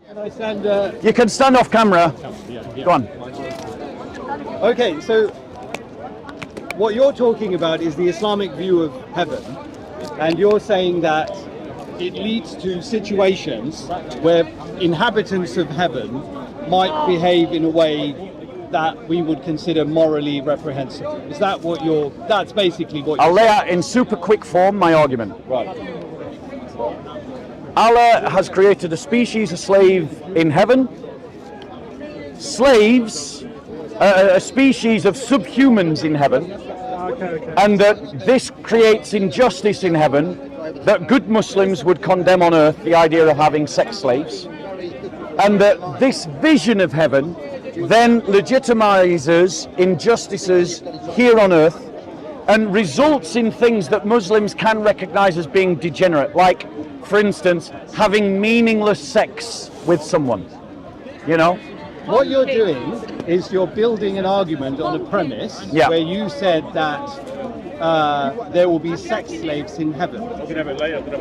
Can I stand? You can stand off camera. Go on. Okay, so what you're talking about is the Islamic view of heaven, and you're saying that it leads to situations where inhabitants of heaven might behave in a way that we would consider morally reprehensible. Is that what you're? That's basically what I'll you're lay out in super quick form my argument. right. Allah has created a species of slave in heaven. Slaves, a species of subhumans in heaven. And that this creates injustice in heaven, that good Muslims would condemn on earth the idea of having sex slaves. And that this vision of heaven then legitimizes injustices here on earth and results in things that Muslims can recognize as being degenerate, like, for instance, having meaningless sex with someone, you know? What you're doing is you're building an argument on a premise where you said that there will be sex slaves in heaven.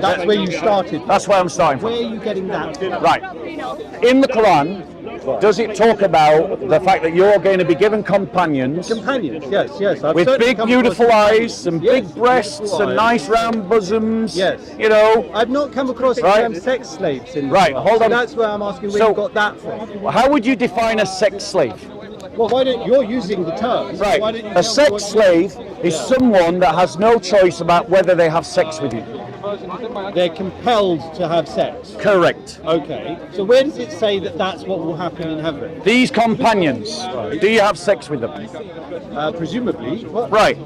That's where you started. That's where I'm starting from. Where are you getting that from? Right. In the Quran, does it talk about the fact that you're going to be given companions? Companions, yes. I've With certainly big, come beautiful across eyes and big breasts beautiful and eyes. nice round bosoms. Yes. You know. I've not come across the term sex slaves in the Right, Quran. hold on. So that's where I'm asking where So- you got that from. How would you define a sex slave? Well, why don't you're using the term? Right. Why don't you tell A me sex what you- slave is someone that has no choice about whether they have sex with you. They're compelled to have sex. Correct. Okay. So where does it say that that's what will happen in heaven? These companions, do you have sex with them? Presumably. What? Right.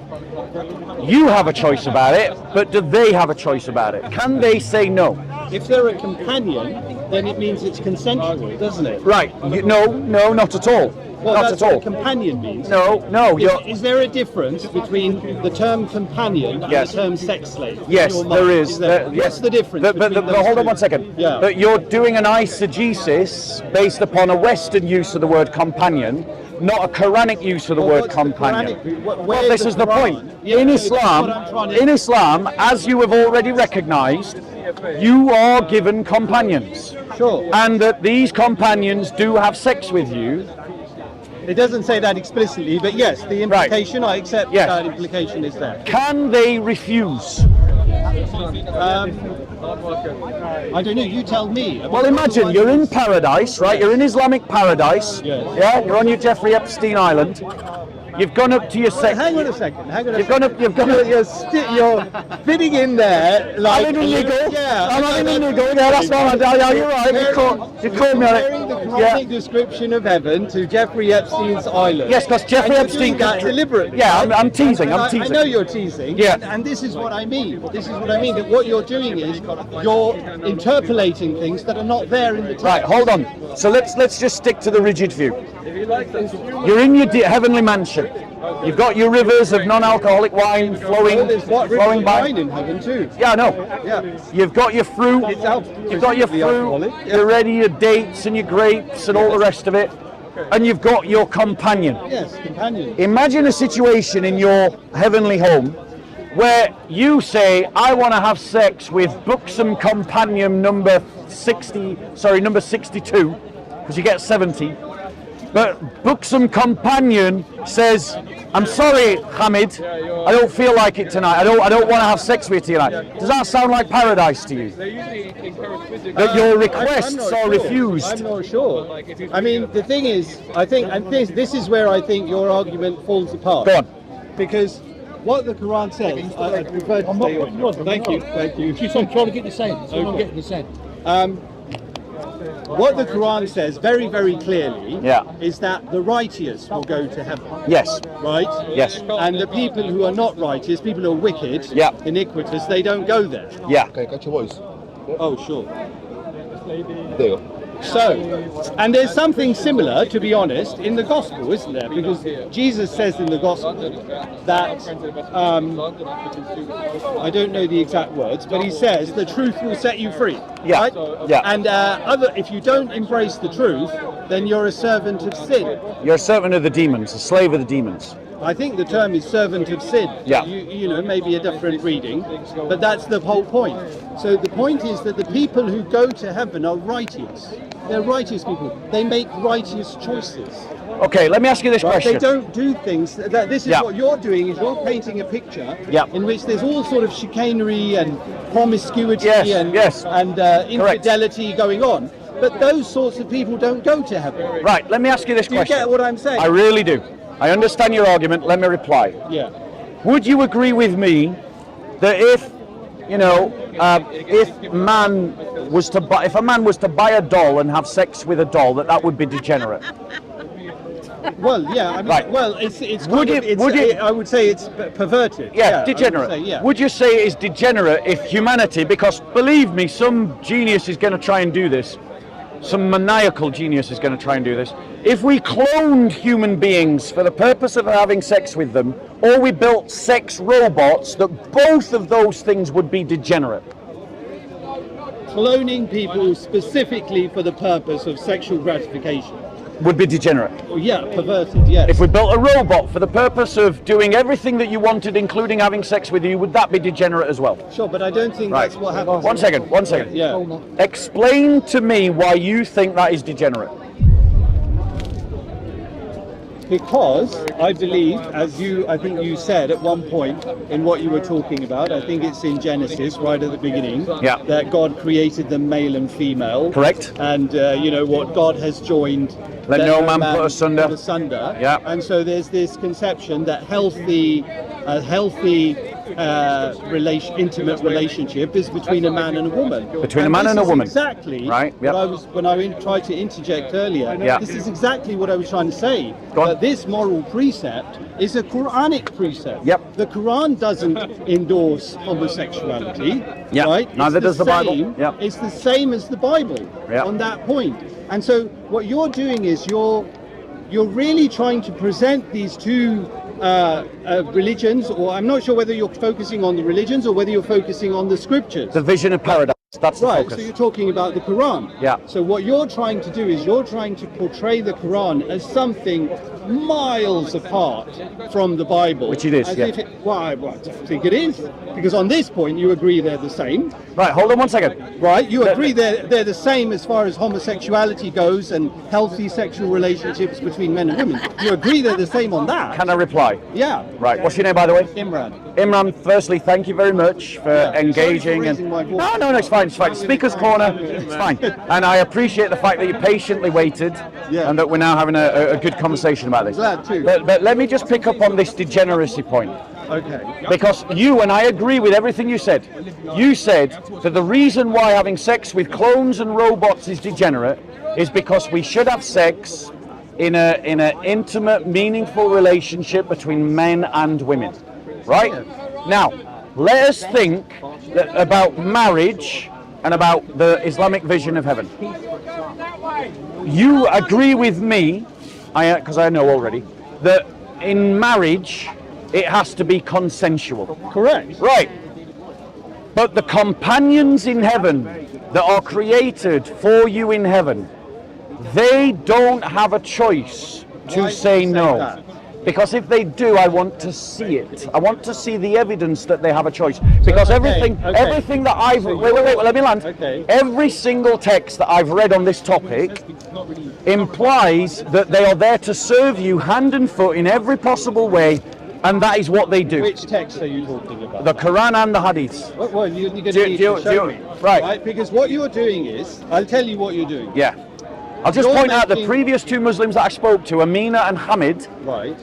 You have a choice about it, but do they have a choice about it? Can they say no? If they're a companion, then it means it's consensual, doesn't it? Right. No, not at all. Well, not that's at all. what a companion means. No. Is there a difference between the term companion and Yes. the term sex slave? in Yes, your there mind? is. What's Yes. the difference? But between those hold on two? one second. Yeah. But you're doing an eisegesis based upon a Western use of the word companion, not a Quranic use of the word what's the companion. Quranic- Well, where's this the is the Quran? point. Yeah, In that's what I'm trying to- Islam, as you have already recognized, you are given companions. Sure. And that these companions do have sex with you. It doesn't say that explicitly, but yes, the implication, I accept Yes. that implication is there. Can they refuse? I don't know, you tell me. Well, imagine you're in paradise, right? You're in Islamic paradise. Yes. Yeah, you're on your Jeffrey Epstein Island. You've gone up to your sex. Hang on a second. You've gone up. You're fitting in there like I'm having a niggle. Yeah, I'm having a niggle. Yeah, that's not. Yeah, you're right. You caught me on comparing the it. Quranic Yeah. description of heaven to Jeffrey Epstein's island. Yes, because Jeffrey And you're Epstein doing that deliberately. Yeah, I'm teasing. And I'm teasing. I know you're teasing. Yeah. And this is what I mean. This is what I mean. That what you're doing is you're interpolating things that are not there in the text. Right, hold on. So let's just stick to the rigid view. You're in your heavenly mansion. You've got your rivers of non-alcoholic wine flowing by. Wine in heaven too. Yeah, I know. Yeah. You've got your fruit. You've got your presumably fruit. alcoholic, yeah. You're ready, your dates and your grapes and all the rest of it. And you've got your companion. Yes, companion. Imagine a situation in your heavenly home where you say, I want to have sex with buxom companion number 62, because you get 70. But buxom companion says, I'm sorry, Hamid, I don't feel like it tonight. I don't want to have sex with you tonight. Does that sound like paradise to you? That your requests are refused? I'm not sure. I mean, the thing is, I think, and this is where I think your argument falls apart. Go on. Because what the Quran says, I prefer to stay on. Thank you. I'm trying to get this in, so I'm getting this in. What the Quran says very, very clearly Yeah. is that the righteous will go to heaven. Yes. Right? Yes. And the people who are not righteous, people who are wicked, Yeah. iniquitous, they don't go there. Yeah. Okay, got your voice. Oh, sure. There you go. So, and there's something similar, to be honest, in the gospel, isn't there? Because Jesus says in the gospel that, I don't know the exact words, but he says the truth will set you free. Yeah. Right? Yeah. And if you don't embrace the truth, then you're a servant of sin. You're a servant of the demons, a slave of the demons. I think the term is servant of sin. Yeah. You know, maybe a different reading, but that's the whole point. So the point is that the people who go to heaven are righteous. They're righteous people. They make righteous choices. Okay, let me ask you this Right? question. They don't do things that this is Yeah. what you're doing is you're painting a picture Yeah. in which there's all sort of chicanery and promiscuity Yes, and yes. infidelity going on. But those sorts of people don't go to heaven. Right, let me ask you this Do you question. get what I'm saying? I really do. I understand your argument. Let me reply. Yeah. Would you agree with me that if, you know, if a man was to buy a doll and have sex with a doll, that would be degenerate? Well, yeah. I mean, Right. well, it's Would it- I would say it's perverted. Yeah, I degenerate. would say, yeah. Would you say it is degenerate if humanity, because believe me, some genius is going to try and do this, some maniacal genius is going to try and do this, if we cloned human beings for the purpose of having sex with them, or we built sex robots, that both of those things would be degenerate? Cloning people specifically for the purpose of sexual gratification. Would be degenerate. Well, yeah, perverted. Yes. If we built a robot for the purpose of doing everything that you wanted, including having sex with you, would that be degenerate as well? Sure, but I don't think that's what happens. One second. Yeah. Explain to me why you think that is degenerate. Because I believe, I think you said at one point in what you were talking about, I think it's in Genesis, right at the beginning, Yeah. that God created them male and female. Correct. And you know what God has joined, Let no man put asunder. Yeah. Yeah. And so there's this conception that a healthy intimate relationship is between a man and a woman. Between a man and a this is woman. Exactly. Right, yep. When I tried to interject earlier. Yeah. This is exactly what I was trying to say. Go on. That this moral precept is a Quranic precept. Yep. The Quran doesn't endorse homosexuality. Yep. Right? Neither It's does the Bible. same- Yep. It's the same as the Bible Yep. on that point. And so what you're doing is you're really trying to present these two religions, or I'm not sure whether you're focusing on the religions or whether you're focusing on the scriptures. The vision of paradise. That's the Right, focus. so you're talking about the Quran. Yeah. So what you're trying to do is you're trying to portray the Quran as something miles apart from the Bible. Which it is, as yeah. if well, I think it is. Because on this point you agree they're the same. Right, hold on one second. Right, you agree they're the same as far as homosexuality goes and healthy sexual relationships between men and women. You agree they're the same on that? Can I reply? Yeah. Right, what's your name, by the way? Imran. Imran, firstly, thank you very much for engaging. Sorry for raising my voice. No, it's fine. Speaker's corner, it's fine. And I appreciate the fact that you patiently waited, Yeah. and that we're now having a good conversation about this. Glad to. But let me just pick up on this degeneracy point. Okay. Because you, and I agree with everything you said, that the reason why having sex with clones and robots is degenerate is because we should have sex in an intimate, meaningful relationship between men and women. Right? Now, let us think about marriage and about the Islamic vision of heaven. You agree with me, because I know already, that in marriage it has to be consensual. Correct. Right. But the companions in heaven that are created for you in heaven, they don't have a choice to Why say do you say no. that? Because if they do, I want to see it. I want to see the evidence that they have a choice. Because everything that I've wait, let me land. Okay. Every single text that I've read on this topic implies that they are there to serve you hand and foot in every possible way, and that is what they do. Which text are you talking about? The Quran and the Hadiths. Well, you're going Do to you- need do you- to show do you- me. right. Because what you're doing is, I'll tell you what you're doing. Yeah. I'll just You're point out the making- previous two Muslims that I spoke to, Amina and Hamid, Right.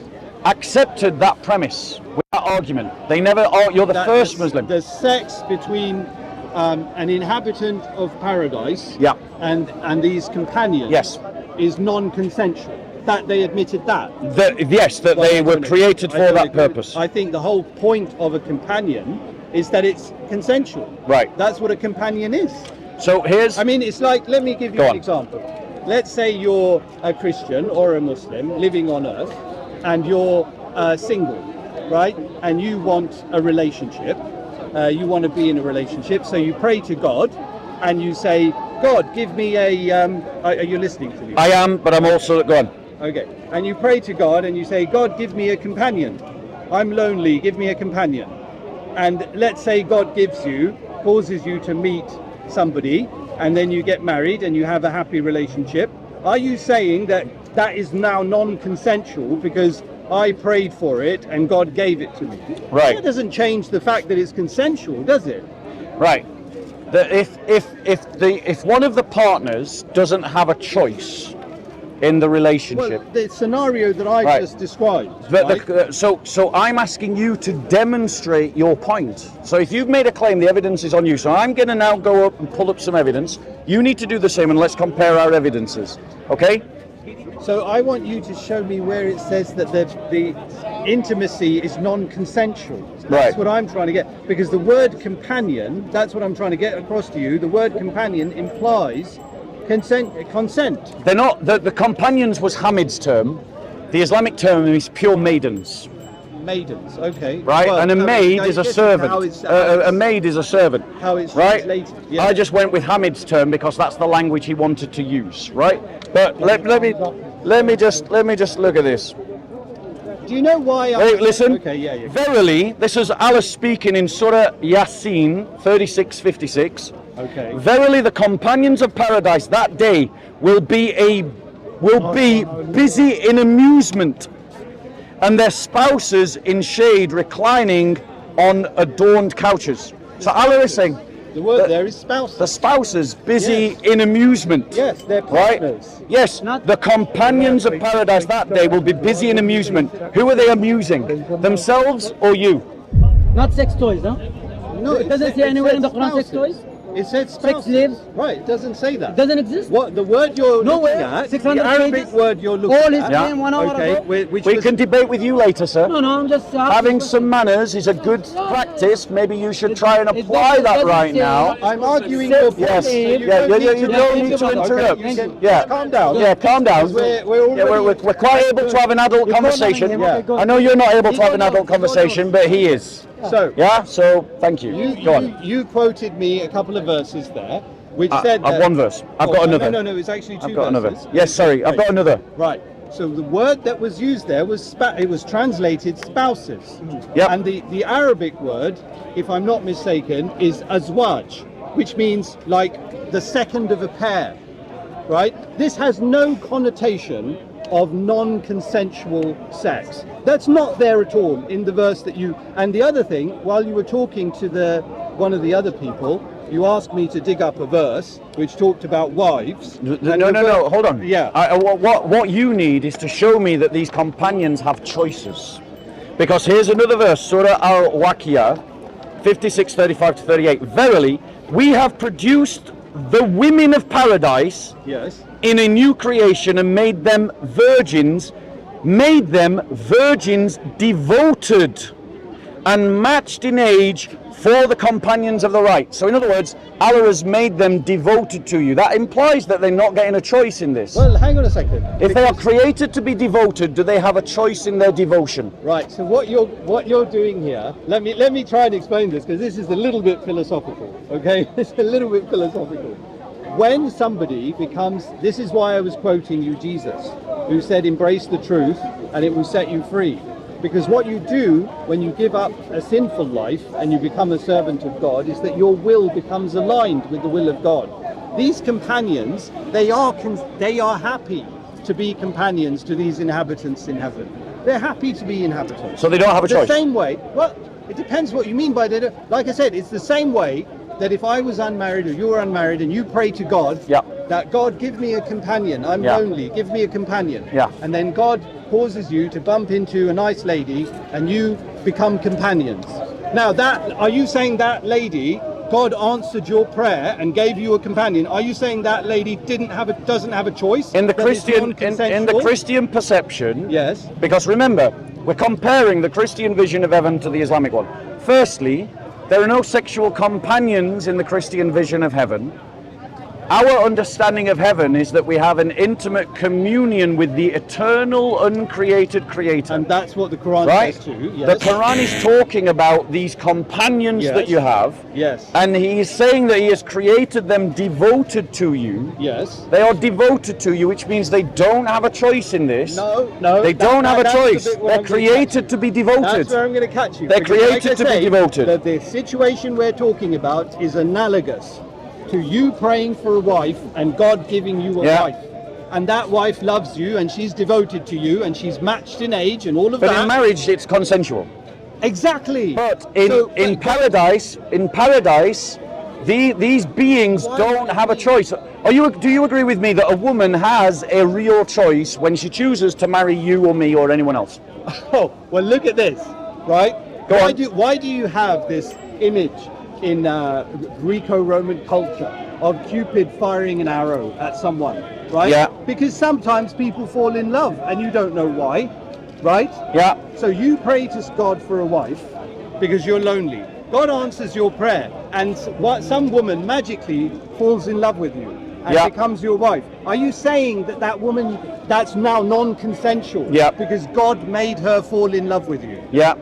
accepted that premise with that argument. They never. You're the That first Muslim. The sex between an inhabitant of paradise Yeah. and these companions Yes. is non-consensual. That they admitted that. Yes, that Well, they I were don't created I for don't that agree with- purpose. I think the whole point of a companion is that it's consensual. Right. That's what a companion is. So here's. I mean, it's like, let me give you Go an on. example. Let's say you're a Christian or a Muslim living on earth and you're single, right? And you want a relationship. You want to be in a relationship. So you pray to God and you say, God, give me a... are you listening to me? I am, but I'm also. Go on. Okay. And you pray to God and you say, God, give me a companion. I'm lonely, give me a companion. And let's say God causes you to meet somebody, and then you get married and you have a happy relationship. Are you saying that that is now non-consensual because I prayed for it and God gave it to me? Right. That doesn't change the fact that it's consensual, does it? Right. If one of the partners doesn't have a choice in the relationship, Well, the scenario that I Right. just described. but right? so I'm asking you to demonstrate your point. So if you've made a claim, the evidence is on you. So I'm going to now go up and pull up some evidence. You need to do the same, and let's compare our evidences. Okay? So I want you to show me where it says that the intimacy is non-consensual. That's Right. what I'm trying to get. Because the word companion, that's what I'm trying to get across to you. The word companion implies consent. They're not. The companions was Hamid's term. The Islamic term is pure maidens. Maidens, okay. Right, Well, and a no, maid no, is a this servant. how it's- A maid is a servant. How it's right. translated, yeah. I just went with Hamid's term because that's the language he wanted to use. Right. But let me just look at this. Do you know why I... Hey, listen. Okay, yeah. Verily, this is Allah speaking in Surah Yasin 36:56. Okay. Verily, the companions of paradise that day will be busy in amusement, and their spouses in shade reclining on adorned couches. So Allah is saying The word there is spouse. the spouses busy Yes. in amusement. Yes, they're Right? partners. Yes, the companions of paradise that day will be busy in amusement. Who are they amusing? Themselves or you? Not sex toys, huh? No, It doesn't say anywhere in the Quran sex spouses. toys? It said spouses. slaves? Right, it doesn't say that. It doesn't exist? What the word you're Nowhere. looking at, 600 the Arabic pages? word you're looking All his at. name 1 hour Okay, ago? which We was, can debate with you later, sir. No, I'm just Having some manners is a good practice. Maybe you should try and apply that right now. I'm arguing your point. Yes. so Yeah, you don't don't need to okay, interrupt. you can- Yeah. calm down. Yeah, calm down. We're Yeah, already... we're quite able to have an adult conversation. him, okay, go I know you're not able to have an Go adult on. conversation, but he is. So, Yeah, so thank you. Go on. you quoted me a couple of verses there, which said I've that... one verse. I've Oh, got another. No, it's actually two I've got another. verses. Yes, sorry, I've got another. Right. So the word that was used there was it was translated spouses. Yep. And the Arabic word, if I'm not mistaken, is azwaj, which means like the second of a pair. Right? This has no connotation of non-consensual sex. That's not there at all in the verse that you... And the other thing, while you were talking to one of the other people, you asked me to dig up a verse which talked about wives. No, hold on. Yeah. What you need is to show me that these companions have choices. Because here's another verse, Surah Al-Waqiyah, 56:35-38. Verily, we have produced the women of paradise Yes. in a new creation and made them virgins devoted and matched in age for the companions of the right. So in other words, Allah has made them devoted to you. That implies that they're not getting a choice in this. Well, hang on a second. If they are created to be devoted, do they have a choice in their devotion? Right. So what you're doing here, let me try and explain this, because this is a little bit philosophical. Okay, it's a little bit philosophical. When somebody becomes, this is why I was quoting you Jesus, who said, "Embrace the truth, and it will set you free." Because what you do when you give up a sinful life and you become a servant of God is that your will becomes aligned with the will of God. These companions, they are happy to be companions to these inhabitants in heaven. They're happy to be inhabitants. So they don't have a The choice. same way, well, it depends what you mean by that. Like I said, it's the same way that if I was unmarried or you were unmarried and you pray to God, Yeah. that God, give me a companion, I'm Yeah. lonely, give me a companion. Yeah. And then God causes you to bump into a nice lady and you become companions. Now are you saying that lady, God answered your prayer and gave you a companion? Are you saying that lady doesn't have a choice? In the That it's in the non-consensual? Christian perception, Yes. because remember, we're comparing the Christian vision of heaven to the Islamic one. Firstly, there are no sexual companions in the Christian vision of heaven. our understanding of heaven is that we have an intimate communion with the eternal, uncreated Creator. And that's what the Quran Right? says too. The Yes. Quran is talking about these companions Yes. that you have. Yes. And he is saying that he has created them devoted to you. Yes. They are devoted to you, which means they don't have a choice in this. No. They don't have a that's the choice. bit where They're I'm gonna created catch to be you. devoted. That's where I'm going to catch you. They're Because created to be say, devoted. The situation we're talking about is analogous to you praying for a wife and God giving you a Yeah. wife. And that wife loves you and she's devoted to you and she's matched in age and all of But that. in marriage, it's consensual. Exactly. But in paradise, these beings Why don't would have a we- choice. Do you agree with me that a woman has a real choice when she chooses to marry you or me or anyone else? Oh, well, look at this, right? Go on. Why do you have this image in Greco-Roman culture of Cupid firing an arrow at someone, right? Yeah. Because sometimes people fall in love and you don't know why, right? Yeah. So you pray to God for a wife because you're lonely. God answers your prayer and some woman magically falls in love with you and Yeah. becomes your wife. Are you saying that that woman, that's now non-consensual Yeah. because God made her fall in love with you? Yeah.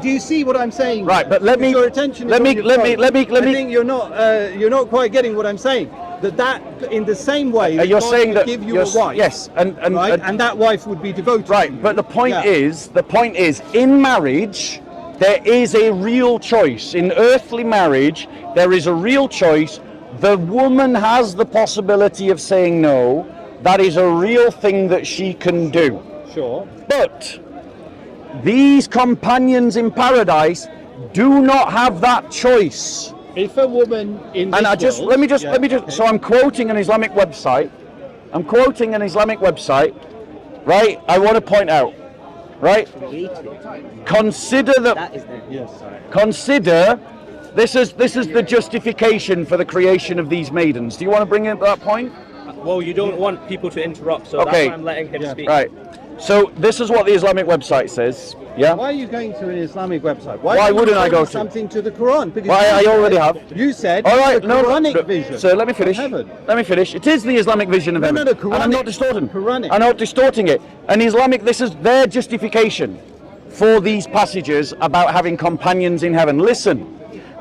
Do you see what I'm saying? Right, but let me- Your attention is let on me- your let me- phone. let me- I think you're not quite getting what I'm saying. That in the same way that You're God saying would that give you you're a wife, yes, and right, and that wife would be devoted. to right. you. But the point Yeah. is, in marriage, there is a real choice. In earthly marriage, there is a real choice. The woman has the possibility of saying no. That is a real thing that she can do. Sure. But these companions in paradise do not have that choice. If a woman in And this I just world- let me just okay. so I'm quoting an Islamic website. Right? I want to point out, right? Consider that Yes. consider this is the justification for the creation of these maidens. Do you want to bring in that point? Well, you don't want people to interrupt, so Okay. that's why I'm letting him speak. Right. So this is what the Islamic website says. Yeah. Why are you going to an Islamic website? Why don't you wouldn't I send go to? something to the Quran? Because Why, you I already said- have. You said All right, the no, Quranic vision. So let me finish. of heaven. Let me finish. It is the Islamic vision of No, heaven. no, And I'm not Quranic. distorting. Quranic. I'm not distorting it. And Islamic, this is their justification for these passages about having companions in heaven. Listen.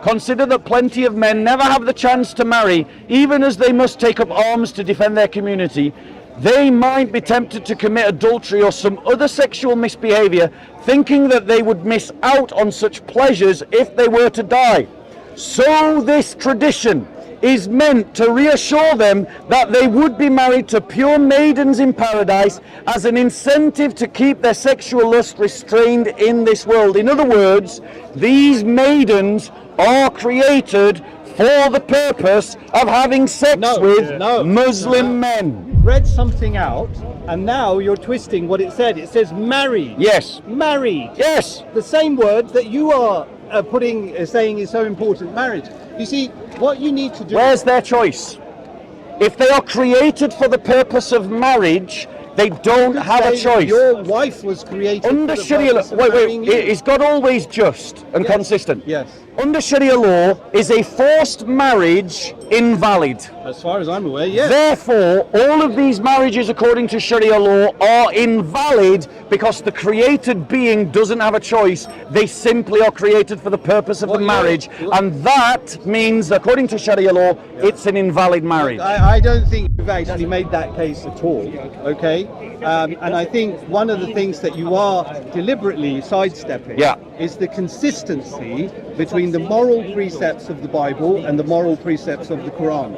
Consider that plenty of men never have the chance to marry, even as they must take up arms to defend their community. They might be tempted to commit adultery or some other sexual misbehavior, thinking that they would miss out on such pleasures if they were to die. So this tradition is meant to reassure them that they would be married to pure maidens in paradise as an incentive to keep their sexual lust restrained in this world. In other words, these maidens are created for the purpose of having sex with Muslim men. Read something out, and now you're twisting what it said. It says married. Yes. Married. Yes. The same word that you are saying is so important. Marriage. You see, what you need to do. Where's their choice? If they are created for the purpose of marriage, they don't have a Say choice. Your wife was created Under for the Sharia law, purpose of marrying you. is God always just and Yes. consistent? Yes. Under Sharia law, is a forced marriage invalid? As far as I'm aware, yes. Therefore, all of these marriages according to Sharia law are invalid because the created being doesn't have a choice. They simply are created for the purpose of the marriage. And that means, according to Sharia law, it's an invalid marriage. I don't think you've actually made that case at all, okay? And I think one of the things that you are deliberately sidestepping is the consistency between the moral precepts of the Bible and the moral precepts of the Quran.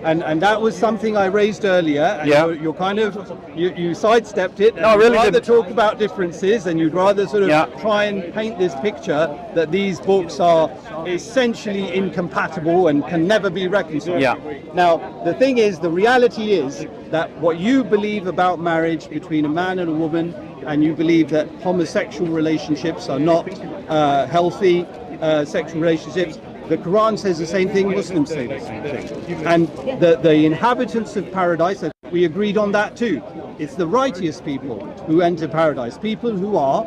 And that was something I raised earlier, and you're kind of, you sidestepped it, and No, I you'd really rather didn't. talk about differences, and you'd rather sort of try and paint this picture that these books are essentially incompatible and can never be reconciled. Yeah. Now, the thing is, the reality is that what you believe about marriage between a man and a woman, and you believe that homosexual relationships are not healthy sexual relationships, the Quran says the same thing, Muslims say the same thing. And the inhabitants of paradise, we agreed on that too. It's the righteous people who enter paradise. People who are,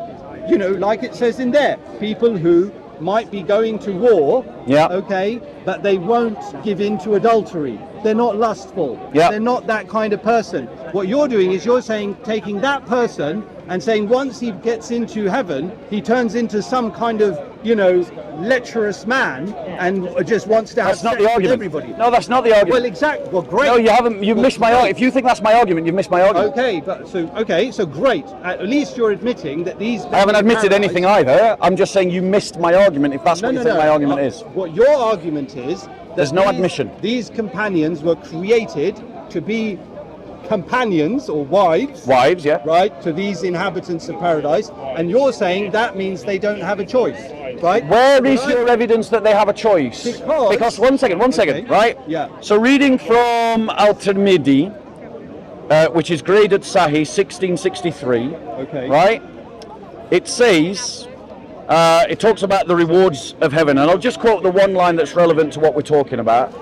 like it says in there, people who might be going to war, okay, but they won't give in to adultery. they're not lustful. Yeah. They're not that kind of person. What you're doing is you're saying, taking that person and saying once he gets into heaven, he turns into some kind of, lecherous man and just wants to have That's not sex the with argument. everybody. No, that's not the argument. Well, exactly. Well, great. No, you haven't. You've missed my argument. If you think that's my argument, you've missed my argument. Okay, so great. At least you're admitting that these. I haven't admitted anything either. I'm just saying you missed my argument. If that's what you think my argument is. What your argument is that There's no admission. These companions were created to be companions or wives. Wives, yeah. Right, to these inhabitants of paradise, and you're saying that means they don't have a choice, right? Where is your evidence that they have a choice? Because one second, Okay. right? Yeah. So reading from Al-Tirmidhi, which is graded Sahih 1663, Okay. right? It says, it talks about the rewards of heaven, and I'll just quote the one line that's relevant to what we're talking about.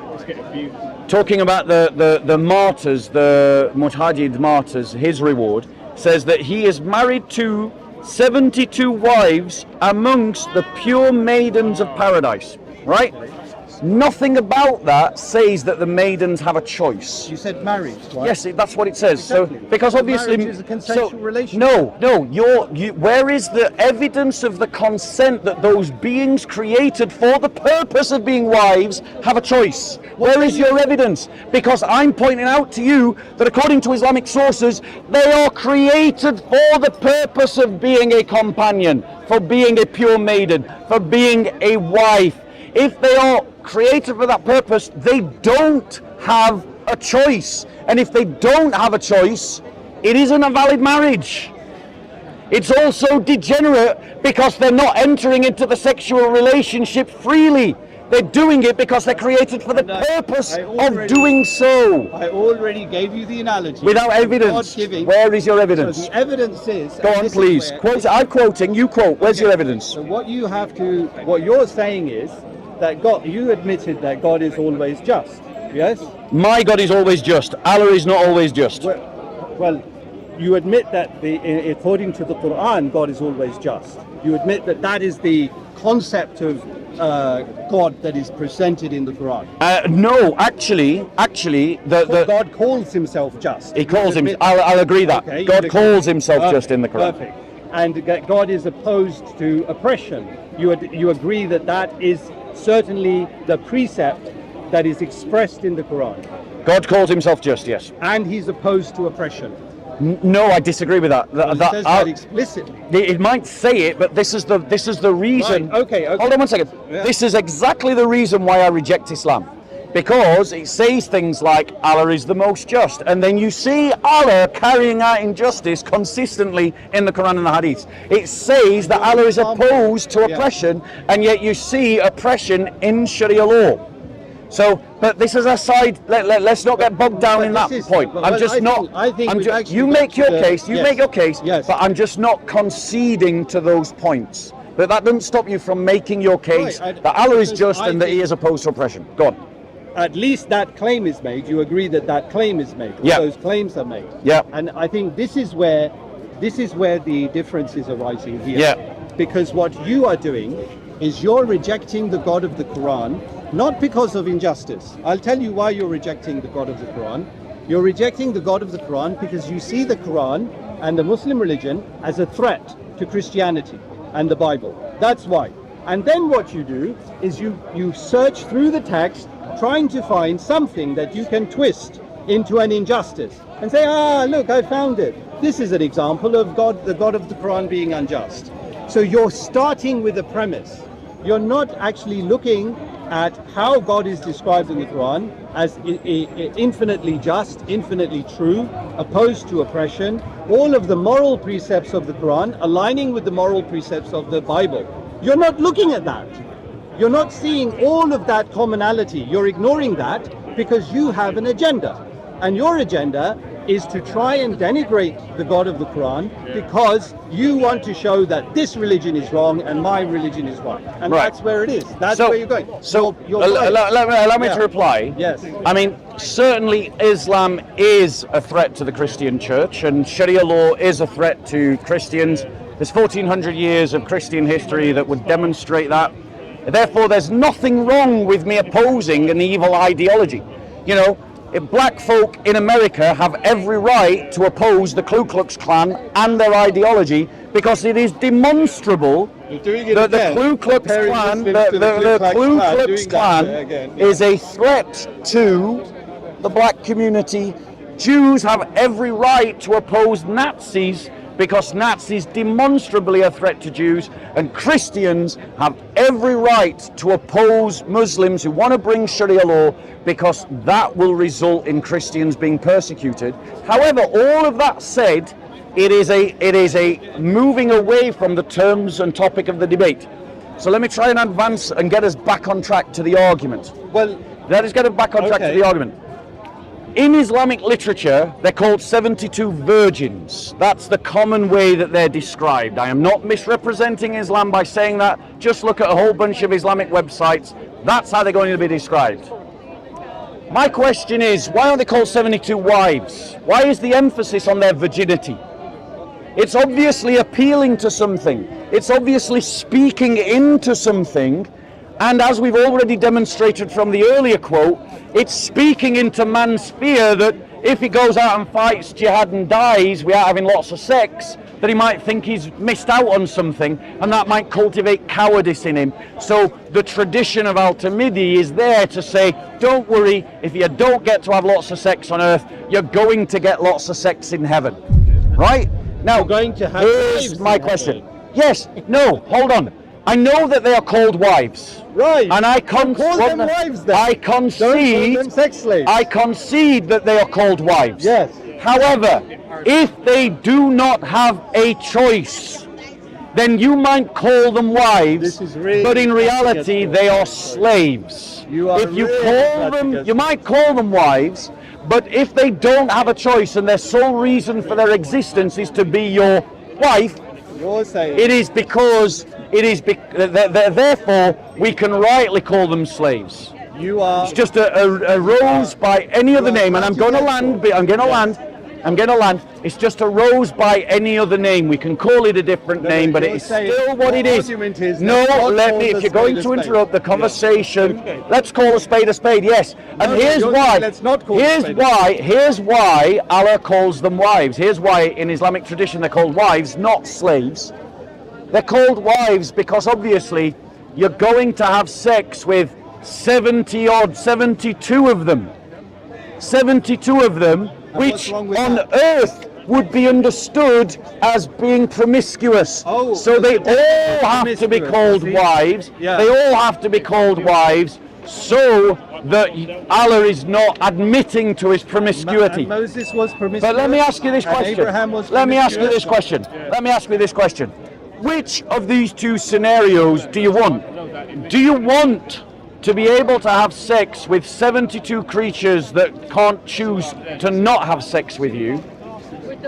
Talking about the martyrs, the Mujahid martyrs, his reward, says that he is married to 72 wives amongst the pure maidens of paradise, right? Nothing about that says that the maidens have a choice. You said married, right? Yes, that's what it says. Exactly. So, because But obviously, marriage is a consensual relationship. No. Where is the evidence of the consent that those beings created for the purpose of being wives have a choice? Where is your evidence? Because I'm pointing out to you that according to Islamic sources, they are created for the purpose of being a companion, for being a pure maiden, for being a wife. If they are created for that purpose, they don't have a choice. And if they don't have a choice, it isn't a valid marriage. It's also degenerate because they're not entering into the sexual relationship freely. They're doing it because they're created for the purpose of doing so. I already gave you the analogy. Without evidence. God-giving. Where is your evidence? So the evidence is. Go on, please. Quote. I'm quoting. You quote. Where's your evidence? So what you're saying is that you admitted that God is always just. Yes. My God is always just. Allah is not always just. Well, you admit that according to the Quran, God is always just. You admit that is the concept of God that is presented in the Quran. No, actually, God calls himself just. He calls him. I'll agree that Okay, God calls himself just in the Quran. Perfect. And that God is opposed to oppression. You agree that is certainly the precept that is expressed in the Quran. God calls himself just, yes. And he's opposed to oppression. No, I disagree with that. Well, it says that explicitly. It might say it, but this is the reason. Right, okay. Hold on one second. Yeah. This is exactly the reason why I reject Islam. Because it says things like Allah is the most just, and then you see Allah carrying out injustice consistently in the Quran and the Hadith. It says that Allah is opposed to oppression, and yet you see oppression in Sharia law. So, but this is a side. Let's not get bogged down in that point. You make your case. You make your case. Yes. But I'm just not conceding to those points. But that doesn't stop you from making your case that Allah is just and that He is opposed to oppression. Go on. At least that claim is made. You agree that claim is made. Yeah. Those claims are made. Yeah. And I think this is where the differences are arising here. Yeah. Because what you are doing is you're rejecting the God of the Quran, not because of injustice. I'll tell you why you're rejecting the God of the Quran. You're rejecting the God of the Quran because you see the Quran and the Muslim religion as a threat to Christianity and the Bible. That's why. And then what you do is you search through the text trying to find something that you can twist into an injustice and say, look, I found it. This is an example of the God of the Quran being unjust. So you're starting with a premise. You're not actually looking at how God is described in the Quran as infinitely just, infinitely true, opposed to oppression, all of the moral precepts of the Quran aligning with the moral precepts of the Bible. You're not looking at that. You're not seeing all of that commonality. You're ignoring that because you have an agenda. And your agenda is to try and denigrate the God of the Quran because you want to show that this religion is wrong and my religion is right. And that's where it is. That's where you're going. So right. allow me to reply. Yes. I mean, certainly Islam is a threat to the Christian church, and Sharia law is a threat to Christians. There's 1400 years of Christian history that would demonstrate that. Therefore, there's nothing wrong with me opposing an evil ideology. You know, if black folk in America have every right to oppose the Ku Klux Klan and their ideology, because it is demonstrable that the Ku Klux Klan, the Ku Klux Klan is a threat to the black community. Jews have every right to oppose Nazis because Nazis demonstrably are a threat to Jews, and Christians have every right to oppose Muslims who want to bring Sharia law because that will result in Christians being persecuted. However, all of that said, it is a moving away from the terms and topic of the debate. So let me try and advance and get us back on track to the argument. Well, let us get us back on track to the argument. In Islamic literature, they're called 72 virgins. That's the common way that they're described. I am not misrepresenting Islam by saying that. Just look at a whole bunch of Islamic websites. That's how they're going to be described. My question is, why aren't they called 72 wives? Why is the emphasis on their virginity? It's obviously appealing to something. It's obviously speaking into something. And as we've already demonstrated from the earlier quote, it's speaking into man's fear that if he goes out and fights jihad and dies without having lots of sex, that he might think he's missed out on something, and that might cultivate cowardice in him. So the tradition of Al-Tamidi is there to say, don't worry, if you don't get to have lots of sex on earth, you're going to get lots of sex in heaven. Right? Now, here's my question. Yes, no, hold on. I know that they are called wives. Right. And I call them wives then. I Don't call concede them sex slaves. I concede that they are called wives. Yes. However, if they do not have a choice, then you might call them wives, but in reality they are slaves. If you call them, you might call them wives, but if they don't have a choice and their sole reason for their existence is to be your wife, it is because therefore we can rightly call them slaves. It's just a rose by any other name, and I'm going to land. It's just a rose by any other name. We can call it a different name, but it is still what it is. No, let me. If you're going to interrupt the conversation, let's call a spade, yes. And here's why. Here's why Allah calls them wives. Here's why in Islamic tradition they're called wives, not slaves. They're called wives because obviously you're going to have sex with 72 of them. 72 of them, which on earth would be understood as being promiscuous. So they all have to be called wives. They all have to be called wives so that Allah is not admitting to his promiscuity. And Moses was promiscuous. But let me ask you this question. Abraham was Let me ask you this promiscuous. question. Let me ask you this question. Which of these two scenarios do you want? Do you want to be able to have sex with 72 creatures that can't choose to not have sex with you?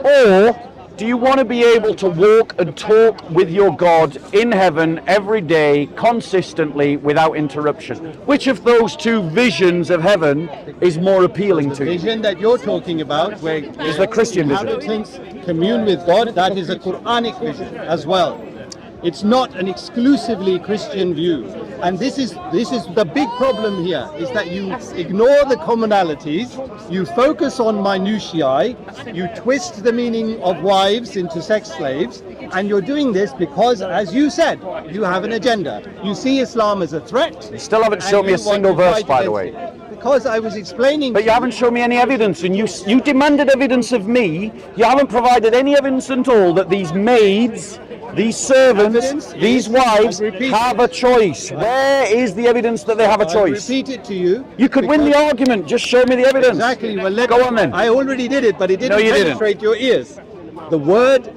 Or do you want to be able to walk and talk with your God in heaven every day, consistently, without interruption? Which of those two visions of heaven is more appealing to you? The vision that you're talking about, where is the Christian vision. inhabitants commune with God, that is a Quranic vision as well. It's not an exclusively Christian view. And this is the big problem here, is that you ignore the commonalities, you focus on minutiae, you twist the meaning of wives into sex slaves, and you're doing this because, as you said, you have an agenda. You see Islam as a threat. You still haven't shown me a single verse, by the way. Because I was explaining. But you haven't shown me any evidence, and you demanded evidence of me. You haven't provided any evidence at all that these maids, these servants, these wives have a choice. Where is the evidence that they have a choice? I repeat it to you. You could win the argument. Just show me the evidence. Exactly. Well, go on then. I already did it, but it didn't penetrate your ears. The word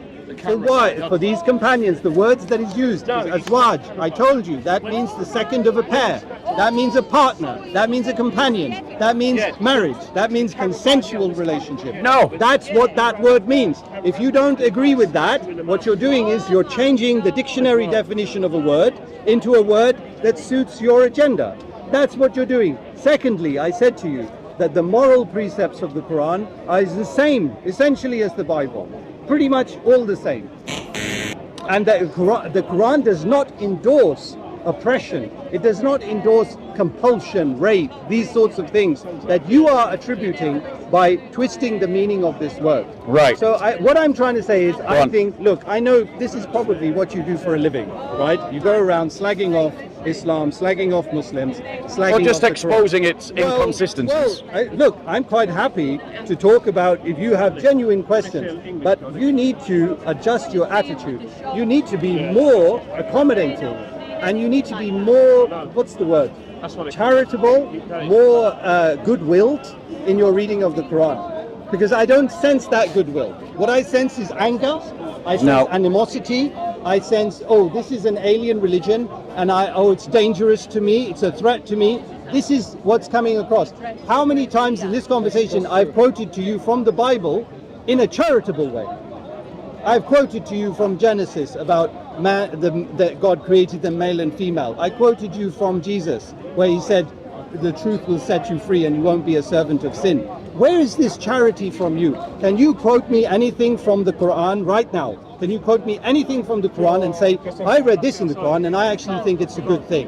for these companions, the words that is used is azwaj. I told you that means the second of a pair. That means a partner. That means a companion. That means marriage. That means consensual relationship. No. That's what that word means. If you don't agree with that, what you're doing is you're changing the dictionary definition of a word into a word that suits your agenda. That's what you're doing. Secondly, I said to you that the moral precepts of the Quran are the same, essentially, as the Bible. Pretty much all the same. And the Quran does not endorse oppression. It does not endorse compulsion, rape, these sorts of things that you are attributing by twisting the meaning of this word. Right. So what I'm trying to say is, I think, look, I know this is probably what you do for a living, right? You go around slagging off Islam, slagging off Muslims, slagging Or just off the exposing Quran. its inconsistencies. Look, I'm quite happy to talk about if you have genuine questions, but you need to adjust your attitude. You need to be more accommodating, and you need to be more, what's the word? Charitable, more good-willed in your reading of the Quran. Because I don't sense that goodwill. What I sense is anger, I sense animosity, I sense, oh, this is an alien religion, and it's dangerous to me, it's a threat to me. This is what's coming across. How many times in this conversation I've quoted to you from the Bible in a charitable way? I've quoted to you from Genesis about that God created them male and female. I quoted you from Jesus, where he said, the truth will set you free and you won't be a servant of sin. Where is this charity from you? Can you quote me anything from the Quran right now? Can you quote me anything from the Quran and say, I read this in the Quran and I actually think it's a good thing?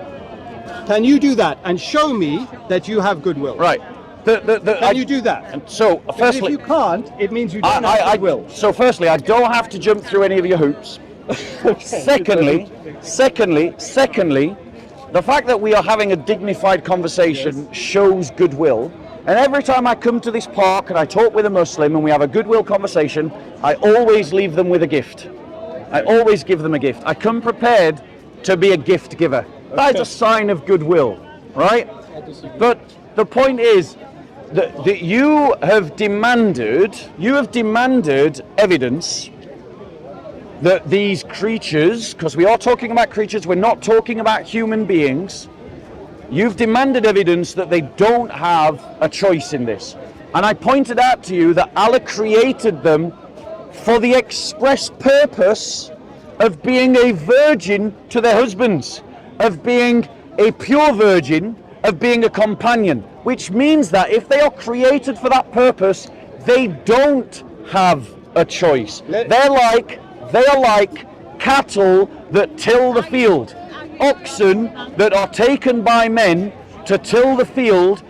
Can you do that and show me that you have goodwill? Right. Can you do that? And so, firstly, if you can't, it means you don't have goodwill. So, firstly, I don't have to jump through any of your hoops. Secondly, the fact that we are having a dignified conversation shows goodwill. And every time I come to this park and I talk with a Muslim and we have a goodwill conversation, I always leave them with a gift. I always give them a gift. I come prepared to be a gift giver. That is a sign of goodwill, right? But the point is that you have demanded evidence that these creatures, because we are talking about creatures, we're not talking about human beings, you've demanded evidence that they don't have a choice in this. And I pointed out to you that Allah created them for the express purpose of being a virgin to their husbands, of being a pure virgin, of being a companion, which means that if they are created for that purpose, they don't have a choice. They are like cattle that till the field. Oxen that are taken by men to till the field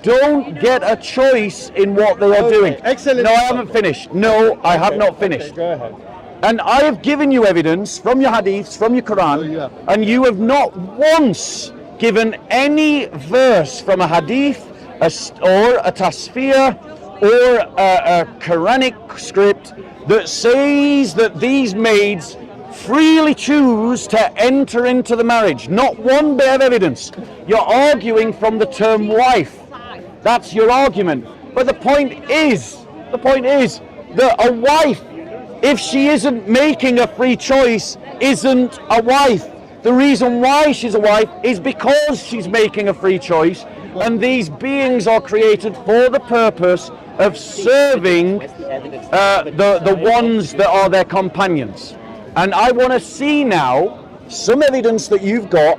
don't get a choice in what they are doing. Excellent. No, I haven't finished. No, I have not finished. Go ahead. And I have given you evidence from your hadiths, from your Quran, and you have not once given any verse from a hadith or a tasfir or a Quranic script that says that these maids freely choose to enter into the marriage. Not one bit of evidence. You're arguing from the term wife. That's your argument. But the point is that a wife, if she isn't making a free choice, isn't a wife. The reason why she's a wife is because she's making a free choice, and these beings are created for the purpose of serving the ones that are their companions. And I want to see now some evidence that you've got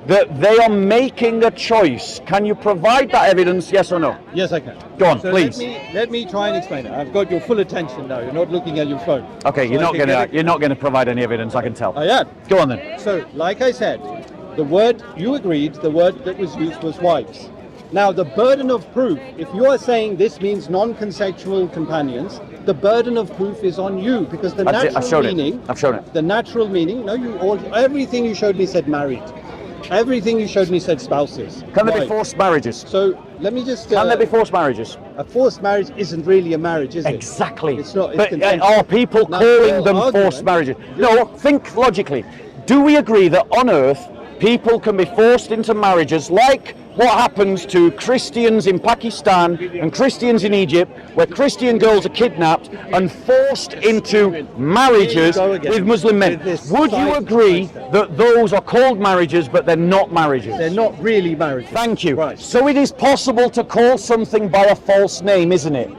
that they are making a choice. Can you provide that evidence, yes or no? Yes, I can. Go on, so please. Let me try and explain it. I've got your full attention now. You're not looking at your phone. Okay, So you're I not going to provide any evidence, I can tell. I am. Go on then. So, like I said, the word you agreed, the word that was used was wives. Now, the burden of proof, if you are saying this means non-consensual companions, the burden of proof is on you, because the natural meaning. I've shown it. The natural meaning. No, everything you showed me said married. Everything you showed me said spouses. Can there be forced marriages? So let me just. Can there be forced marriages? A forced marriage isn't really a marriage, is it? Exactly. It's not. It's but consensual. are people calling them forced marriages? No, think logically. Do we agree that on earth people can be forced into marriages like what happens to Christians in Pakistan and Christians in Egypt, where Christian girls are kidnapped and forced into marriages with Muslim men? Would you agree that those are called marriages, but they're not marriages? They're not really marriages. Thank you. Right. So it is possible to call something by a false name, isn't it?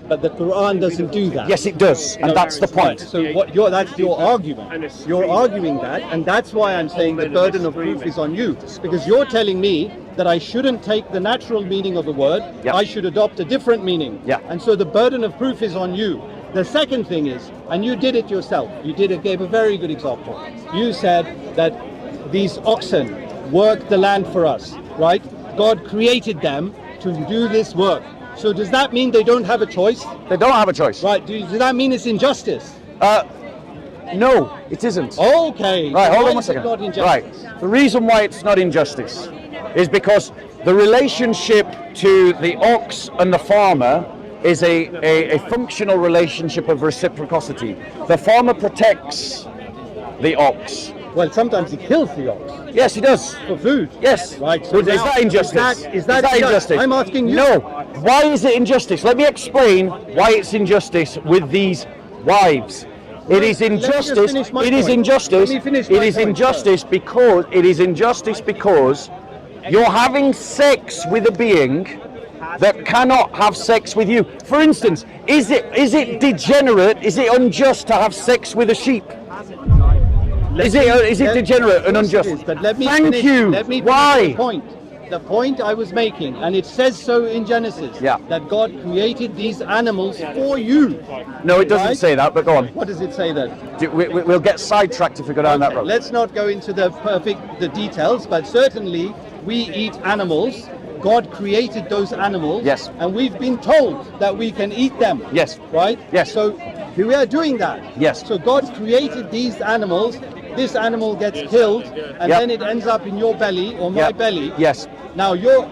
But the Quran doesn't do that. Yes, it does, and that's the point. So that's your argument. You're arguing that, and that's why I'm saying the burden of proof is on you, because you're telling me that I shouldn't take the natural meaning of a word. Yep. I should adopt a different meaning. Yeah. And so the burden of proof is on you. The second thing is, and you did it yourself. You gave a very good example. You said that these oxen work the land for us, right? God created them to do this work. So does that mean they don't have a choice? They don't have a choice. Right, does that mean it's injustice? No, it isn't. Okay. Right, so hold why on one is it second. not injustice? Right, the reason why it's not injustice is because the relationship to the ox and the farmer is a functional relationship of reciprocity. The farmer protects the ox. Well, sometimes he kills the ox Yes, he does. for food. Yes. Right. So Is now- that injustice? Is that injustice? I'm asking you. No. Why is it injustice? Let me explain why it's injustice with these wives. It is Let me just injustice. finish my It is point. injustice. Let me finish It my is point injustice because it is injustice because you're having sex with a being that cannot have sex with you. For instance, is it degenerate? Is it unjust to have sex with a sheep? Is it degenerate and unjust? But let me Thank finish, you. Let me finish Why? the point. The point I was making, and it says so in Genesis, Yeah. that God created these animals for you. No, it doesn't Right? say that. But go on. What does it say then? We'll get sidetracked if we go down that Okay, road. let's not go into the details, but certainly we eat animals. God created those animals, Yes. and we've been told that we can eat them. Yes. Right? Yes. So we are doing that. Yes. So God created these animals. This animal gets killed, and Yep. then it ends up in your belly or my Yep. belly. Yes. Now you're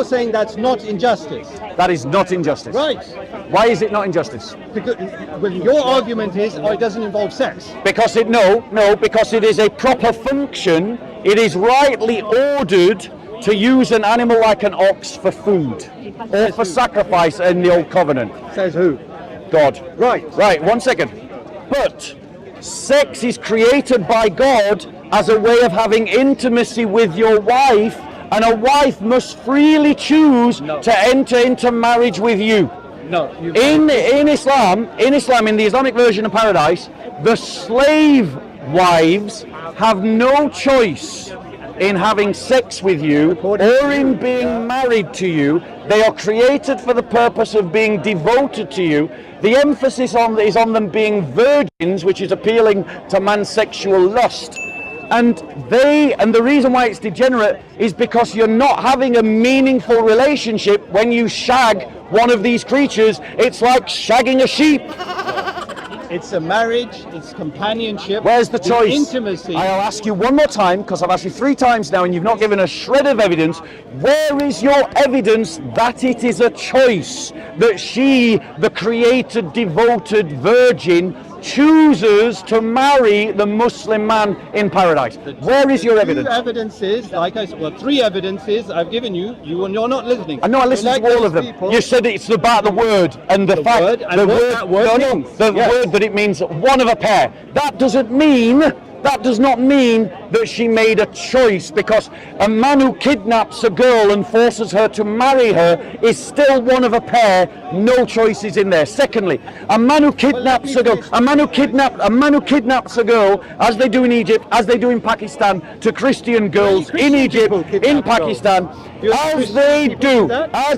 saying that's not injustice, That is not injustice. right? Why is it not injustice? Because well, your argument is, oh, it doesn't involve sex. Because because it is a proper function. It is rightly ordered to use an animal like an ox for food or for sacrifice in the old covenant. Says who? God. Right. Right, 1 second. But sex is created by God as a way of having intimacy with your wife, and a wife must freely choose to enter into marriage with you. No. In Islam, in the Islamic version of paradise, the slave wives have no choice in having sex with you or in being married to you. They are created for the purpose of being devoted to you. The emphasis is on them being virgins, which is appealing to man's sexual lust. And the reason why it's degenerate is because you're not having a meaningful relationship when you shag one of these creatures. It's like shagging a sheep. It's a marriage, it's companionship. Where's the choice? Intimacy. I'll ask you one more time, because I've asked you 3 times now and you've not given a shred of evidence. Where is your evidence that it is a choice? That she, the created, devoted virgin, chooses to marry the Muslim man in paradise? Where is your evidence? 2 evidences, like I said, well, 3 evidences I've given you. You're not listening. I know, I listened You're to all those of them. people- You said it's about the word and the fact word and what that word means. the Yes. word that it means one of a pair. That does not mean that she made a choice, because a man who kidnaps a girl and forces her to marry her is still one of a pair. No choices in there. Secondly, a man who kidnaps a girl, a man who kidnaps a girl, as they do in Egypt, as they do in Pakistan, to Christian girls in Egypt, in Pakistan, as they do,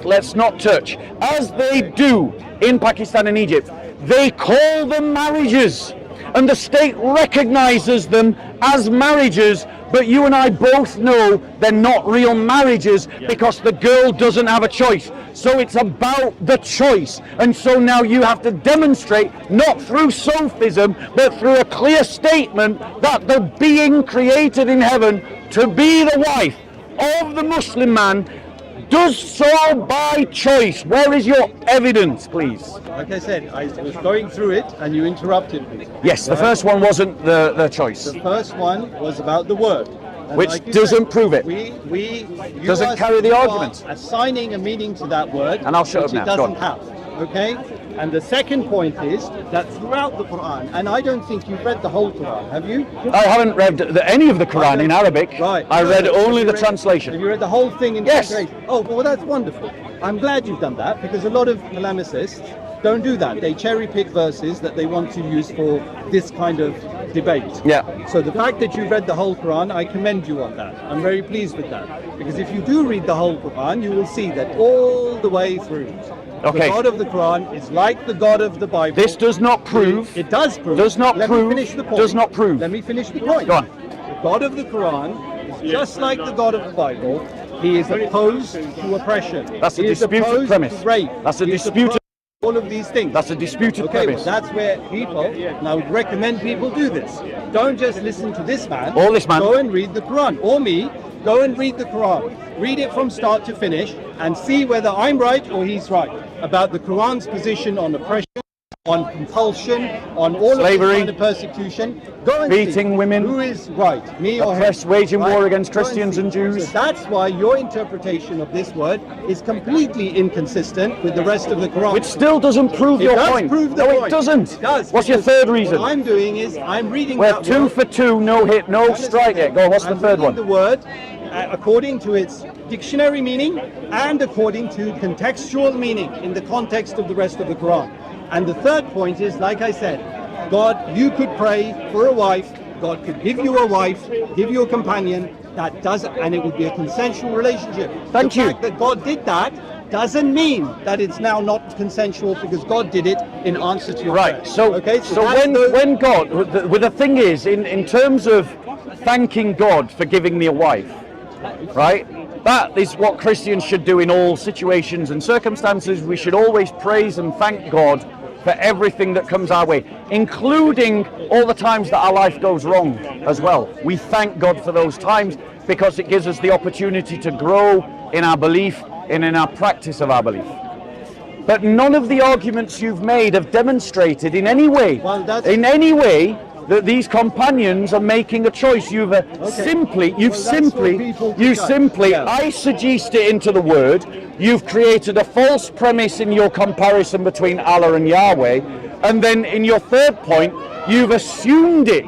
let's not touch, as they do in Pakistan and Egypt, they call them marriages. And the state recognizes them as marriages, but you and I both know they're not real marriages because the girl doesn't have a choice. So it's about the choice. And so now you have to demonstrate, not through sophism, but through a clear statement, that the being created in heaven to be the wife of the Muslim man does so by choice. Where is your evidence, please? Like I said, I was going through it and you interrupted me. Yes, the first one wasn't the choice. The first one was about the word. And Which like you doesn't said, prove it. You Doesn't are- carry the you are argument. assigning a meaning to that word, And I'll shut which up it now. Go doesn't have. Okay? And the second point is that throughout the Quran, and I don't think you've read the whole Quran, have you? I haven't read any of the Quran in Arabic. Right. I read Have only you the read- translation. Have you read the whole thing in Yes. translation? Oh, well, that's wonderful. I'm glad you've done that, because a lot of polemicists don't do that. They cherry pick verses that they want to use for this kind of debate. Yeah. So the fact that you've read the whole Quran, I commend you on that. I'm very pleased with that. Because if you do read the whole Quran, you will see that all the way through, Okay. the God of the Quran is like the God of the Bible. This does not prove. It does prove. Does not Let prove. me finish the point. Does not prove. Let me finish the point. Go on. The God of the Quran is just like the God of the Bible. He is opposed to oppression. That's a He is disputed opposed premise. to rape. That's a He is disputed- opposed to all of these things. That's a disputed Okay, premise. well, that's where people, and I would recommend people do this. Don't just listen to this man. Or this man. Go and read the Quran. Or me, go and read the Quran. Read it from start to finish and see whether I'm right or he's right about the Quran's position on oppression, on compulsion, on all Slavery, of this kind of persecution. Go and beating see women, who is right, me or him. oppressed, waging war against Go and Christians see. and Jews. So that's why your interpretation of this word is completely inconsistent with the rest of the Quran. Which still doesn't prove It your does point. prove the No, point. it doesn't. It does. What's your because third reason? What I'm doing is I'm reading We're that 2 word. for 2, no hit, no strike yet. Go on, what's the I'm third reading one? The word according to its dictionary meaning and according to contextual meaning in the context of the rest of the Quran. And the third point is, like I said, God, you could pray for a wife. God could give you a wife, give you a companion. That does, and it would be a consensual relationship. Thank you. The fact that God did that doesn't mean that it's now not consensual because God did it in answer to your Right. prayer. So, okay, so that's when God, the thing is, in terms of thanking God for giving me a wife, right? That is what Christians should do in all situations and circumstances. We should always praise and thank God for everything that comes our way, including all the times that our life goes wrong as well. We thank God for those times because it gives us the opportunity to grow in our belief and in our practice of our belief. But none of the arguments you've made have demonstrated in any way, Well, that's- that these companions are making a choice. You've simply, Well, that's for people to judge. Yeah. eisegesed it into the word. You've created a false premise in your comparison between Allah and Yahweh, and then in your third point, you've assumed it,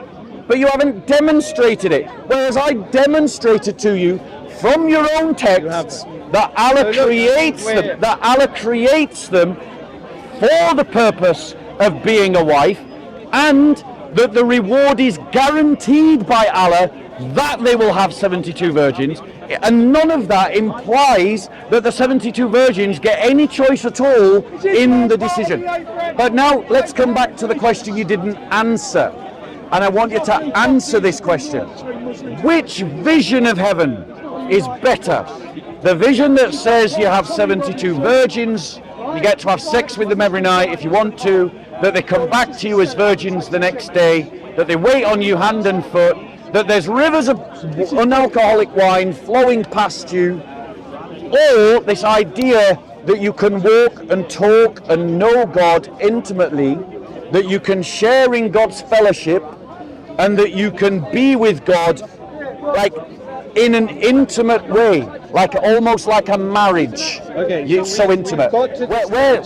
but you haven't demonstrated it. Whereas I demonstrated to you from your own texts that Allah creates them, that Allah creates them for the purpose of being a wife, and that the reward is guaranteed by Allah that they will have 72 virgins, and none of that implies that the 72 virgins get any choice at all in the decision. But now let's come back to the question you didn't answer, and I want you to answer this question. Which vision of heaven is better? The vision that says you have 72 virgins, you get to have sex with them every night if you want to, that they come back to you as virgins the next day, that they wait on you hand and foot, that there's rivers of unalcoholic wine flowing past you, or this idea that you can walk and talk and know God intimately, that you can share in God's fellowship, and that you can be with God like in an intimate way, like almost like a marriage. Okay, It's so intimate. got to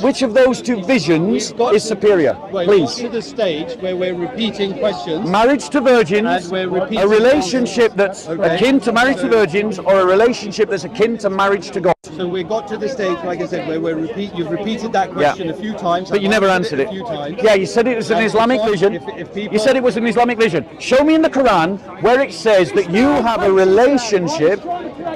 Which of those two visions is superior? We've Please. got to the stage where we're repeating questions. Marriage to virgins, And we're repeating a relationship that's Okay. akin to marriage to virgins, or a relationship that's akin to marriage to God. So we got to the stage, like I said, where you've repeated that question a few times. But you I've never answered it. a few times. Yeah, you said it was an And Islamic because vision. if people- You said it was an Islamic vision. Show me in the Quran where it says that you have a relationship.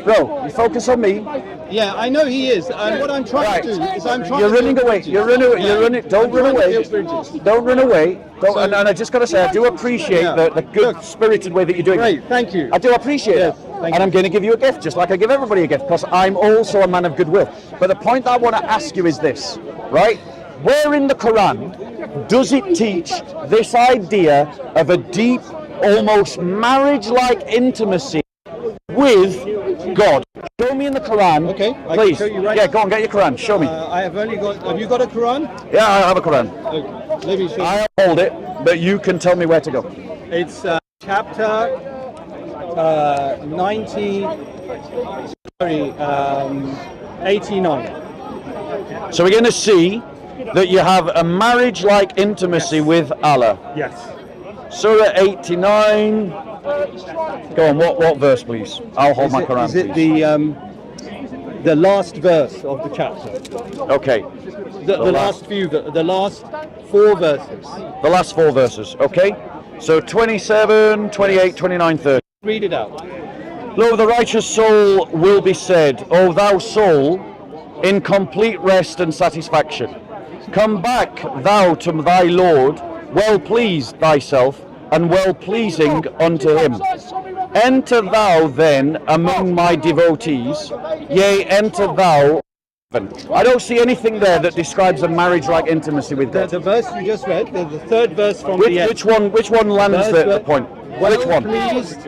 Bro, you focus on me. Yeah, I know he is. And what I'm trying to do is I'm trying You're to running build away. bridges. You're running. Yeah. You're running. Don't I'm run trying to away. build bridges. Don't run away. Don't, So- and I just got to say, I do appreciate Yeah. the good Look. spirited way that you're doing it. Great, thank you. I do appreciate Yes, it. thank And you. I'm going to give you a gift, just like I give everybody a gift, because I'm also a man of goodwill. But the point I want to ask you is this, right? Where in the Quran does it teach this idea of a deep, almost marriage-like intimacy with God? Show me in the Quran, Okay, I can please. show you right Yeah, now. go on, get your Quran. Show me. I have only got. Have you got a Quran? Yeah, I have a Quran. Okay, let me show you. I'll hold it, but you can tell me where to go. It's chapter 89. So we're going to see that you have a marriage-like intimacy with Allah. Yes. Surah 89. Go on, what verse, please? I'll hold my Quran, Is it please. the last verse of the chapter? Okay, The last the last 4 verses. the last 4 verses, okay? So 27, 28, 29, 30. Read it out. Lo, the righteous soul will be said, O thou soul, in complete rest and satisfaction. Come back, thou to thy Lord, well pleased thyself, and well pleasing unto him. Enter thou then among my devotees, yea, enter thou. I don't see anything there that describes a marriage-like intimacy with God. The verse you just read, the third verse from the end. Which one lands the point? Which one? Pleased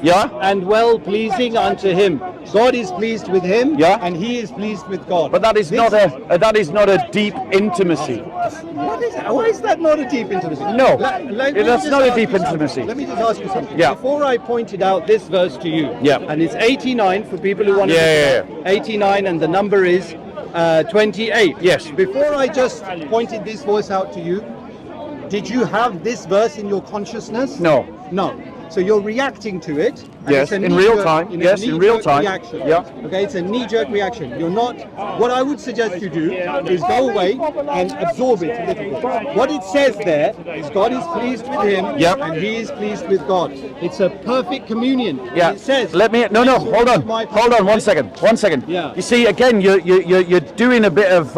Yeah? and well pleasing unto him. God is pleased with him, Yeah. and he is pleased with God. But that is not a deep intimacy. What is that? Why is that not a deep intimacy? No, Let me that's just not a ask deep you something. intimacy. Let me just ask you something. Yeah. Before I pointed out this verse to you, Yeah. and it's 89 for people who want to Yeah, look it up. 89, and the number is 28. Yes. Before I just pointed this verse out to you, did you have this verse in your consciousness? No. No. So you're reacting to it. and Yes, it's a in real knee-jerk- time. in a Yes, in real knee-jerk time. Reaction. Yeah. Okay, it's a knee-jerk reaction. You're not. What I would suggest you do is go away and absorb it a little bit. What it says there is God is pleased with him, Yep. and he is pleased with God. It's a perfect communion. Yeah. It says. Hold on. My Hold on. 1 second. 1 second. Yeah. You see, again, you're doing a bit of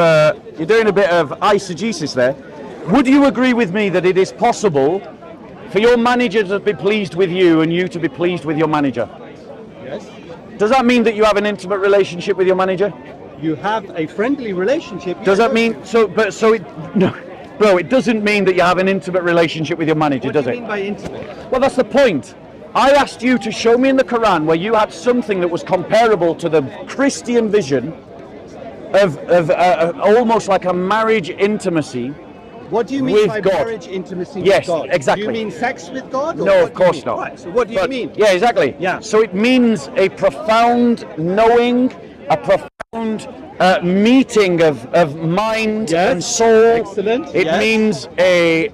eisegesis there. Would you agree with me that it is possible for your manager to be pleased with you and you to be pleased with your manager? Yes. Does that mean that you have an intimate relationship with your manager? You have a friendly relationship. Does that mean no, bro? It doesn't mean that you have an intimate relationship with your manager, What does do you it? mean by intimate? Well, that's the point. I asked you to show me in the Quran where you had something that was comparable to the Christian vision of almost like a marriage intimacy. What do you mean With by God. marriage intimacy Yes, with God? exactly. Do you mean sex with God? Or No, what of do you course mean? not. Right, so what do you mean? Yeah, exactly. Yeah. So it means a profound knowing, a profound meeting of mind Yes, and soul. excellent, It yes. means a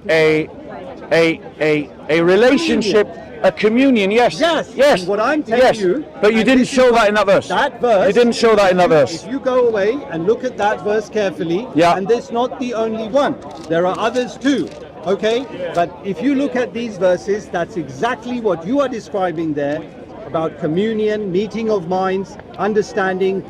relationship, a communion. Yes. Yes. Yes. And what I'm telling yes. you, But you and didn't this is show what- that in that verse. That verse. You didn't show that in that verse. If you go away and look at that verse carefully, Yeah. and it's not the only one. There are others too. Okay? But if you look at these verses, that's exactly what you are describing there about communion, meeting of minds, understanding,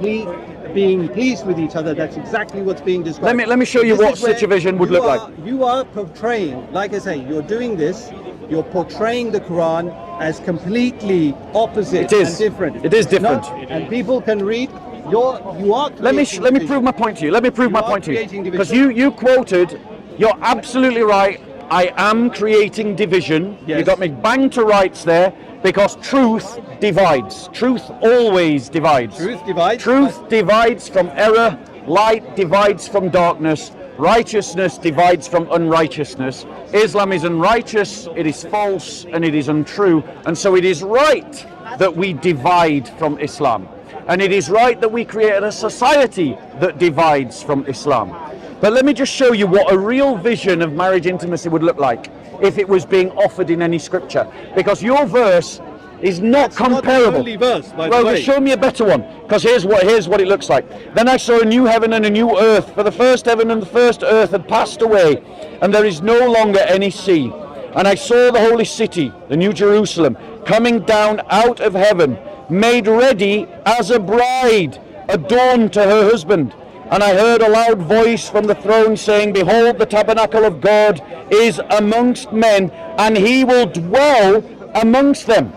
being pleased with each other. That's exactly what's being described. Let me show you This what is where such a vision would you look are- like. You are portraying, like I say, you're doing this, you're portraying the Quran as completely opposite It is. and different. It is It's not, different. and people can read. You are. Let me creating prove division. my point to you. Let me prove You my are point to you. creating Because division. you quoted, you're absolutely right. I am creating division. Yes. You got me bang to rights there because truth divides. Truth always divides. Truth divides. Truth divides from error. Light divides from darkness. Righteousness divides from unrighteousness. Islam is unrighteous, it is false, and it is untrue. And so it is right that we divide from Islam. And it is right that we create a society that divides from Islam. But let me just show you what a real vision of marriage intimacy would look like if it was being offered in any scripture. Because your verse is not That's not the comparable. only verse, by the well, way. show me a better one, because here's what it looks like. Then I saw a new heaven and a new earth, for the first heaven and the first earth had passed away, and there is no longer any sea. And I saw the holy city, the new Jerusalem, coming down out of heaven, made ready as a bride, adorned to her husband. And I heard a loud voice from the throne saying, Behold, the tabernacle of God is amongst men, and he will dwell amongst them.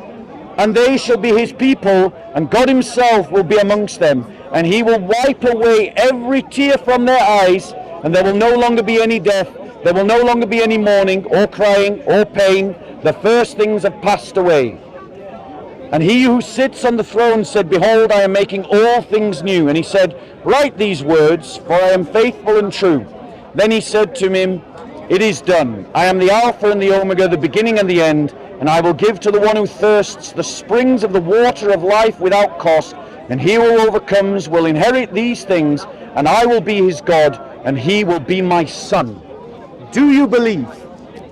And they shall be his people, and God himself will be amongst them. And he will wipe away every tear from their eyes, and there will no longer be any death. There will no longer be any mourning, or crying, or pain. The first things have passed away. And he who sits on the throne said, Behold, I am making all things new. And he said, Write these words, for I am faithful and true. Then he said to him, It is done. I am the Alpha and the Omega, the beginning and the end. And I will give to the one who thirsts the springs of the water of life without cost. And he who overcomes will inherit these things. And I will be his God, and he will be my son. Do you believe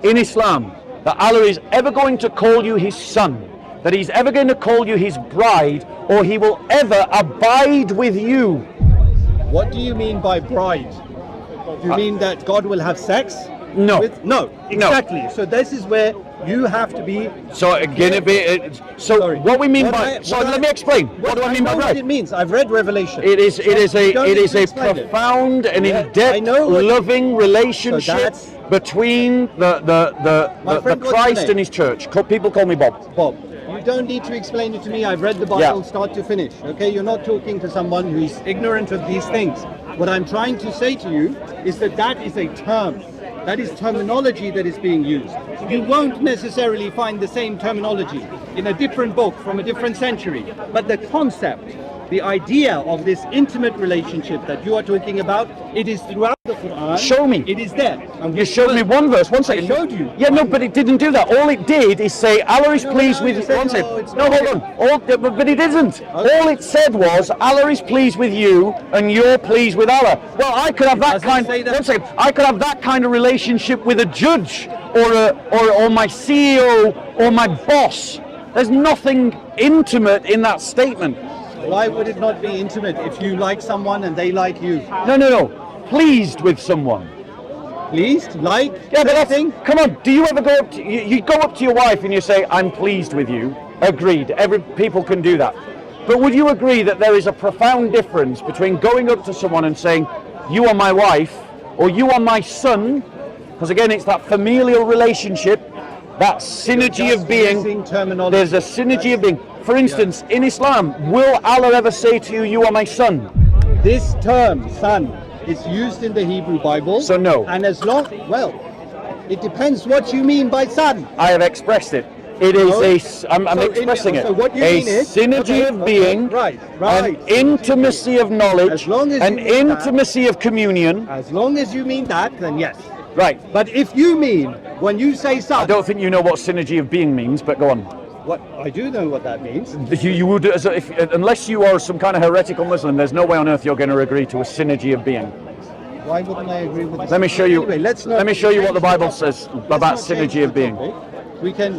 in Islam that Allah is ever going to call you his son? That he's ever going to call you his bride, or he will ever abide with you? What do you mean by bride? Do you mean that God will have sex? No. No, exactly. So this is where you have to be. So again, Sorry. what we mean What by I- let me explain. What do I mean by know what bride? it means. I've read Revelation. It is Don't a need to explain it. profound and Yeah, I in-depth, know what- loving relationship So that's- between My the friend, what's your Christ name? and his church. People call me Bob. Bob, You don't need to explain it to me. I've read the Bible start to finish. Okay, you're not talking to someone who's ignorant of these things. What I'm trying to say to you is that that is a term. That is terminology that is being used. You won't necessarily find the same terminology in a different book from a different century. But the concept, the idea of this intimate relationship that you are talking about, it is throughout the Quran. Show me. It is there. And You showed me one verse. One second. I showed you. Yeah, no, but it didn't do that. All it did is say Allah is pleased with you. saying, One second. oh, it's No, not hold on. But it isn't. All it said was Allah is pleased with you and you're pleased with Allah. Well, I could have that Doesn't kind. say that. One second. I could have that kind of relationship with a judge or my CEO or my boss. There's nothing intimate in that statement. Why would it not be intimate if you like someone and they like you? No. Pleased with someone. Pleased? Like? Yeah, but that's, thing? come on, do you ever go up to, you go up to your wife and you say, I'm pleased with you? Agreed, people can do that. But would you agree that there is a profound difference between going up to someone and saying, you are my wife, or you are my son, because again, it's that familial relationship, that synergy of being, there's a synergy of being. For instance, in Islam, will Allah ever say to you, you are my son? This term, son, is used in the Hebrew Bible. So no. And as long, well, it depends what you mean by son. I have expressed it. It is I'm expressing it. So what you a mean is, synergy of being, an intimacy of knowledge, As long as an you mean intimacy of communion. As long as you mean that, then yes. Right. But if you mean, when you say son, I don't think you know what synergy of being means, but go on. what I do know what that means. You would, unless you are some kind of heretical Muslim, there's no way on earth you're going to agree to a synergy of being. Why wouldn't I agree with this? Let me show you. Anyway, Let me show you what the Bible says about synergy of being. We can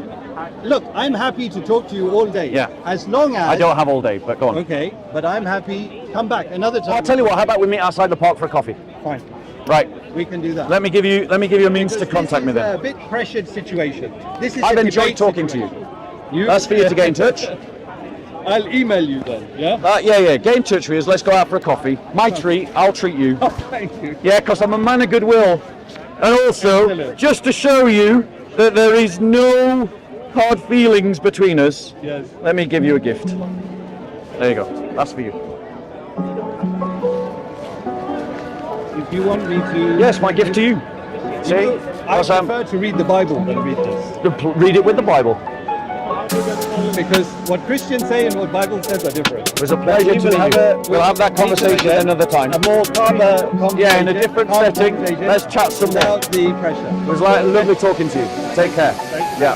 look. I'm happy to talk to you all day. Yeah. As long as I don't have all day, but go on. Okay, but I'm happy. Come back another time. Well, I'll tell you what. How about we meet outside the park for a coffee? Fine. Right. We can do that. Let me give you a means to Because contact me this is then. a bit pressured situation. This is I've a enjoyed debate talking to you. situation. That's for you to get in touch. I'll email you then. Yeah. Yeah. Get in touch with us. Let's go out for a coffee. My treat. I'll treat you. Oh, thank you. Yeah, because I'm a man of goodwill. And also, Excellent. just to show you that there is no hard feelings between us, Yes. let me give you a gift. There you go. That's for you. If you want me to. Yes, my gift to you. See? I Because, prefer to read the Bible than read this. read it with the Bible. Because what Christians say and what Bible says are different. It was a pleasure to meet you. We'll have that conversation another time. A more calmer conversation. Yeah, in a different calmer setting. conversation Let's chat some more. Without the pressure. It was lovely talking to you. Take care. Yeah.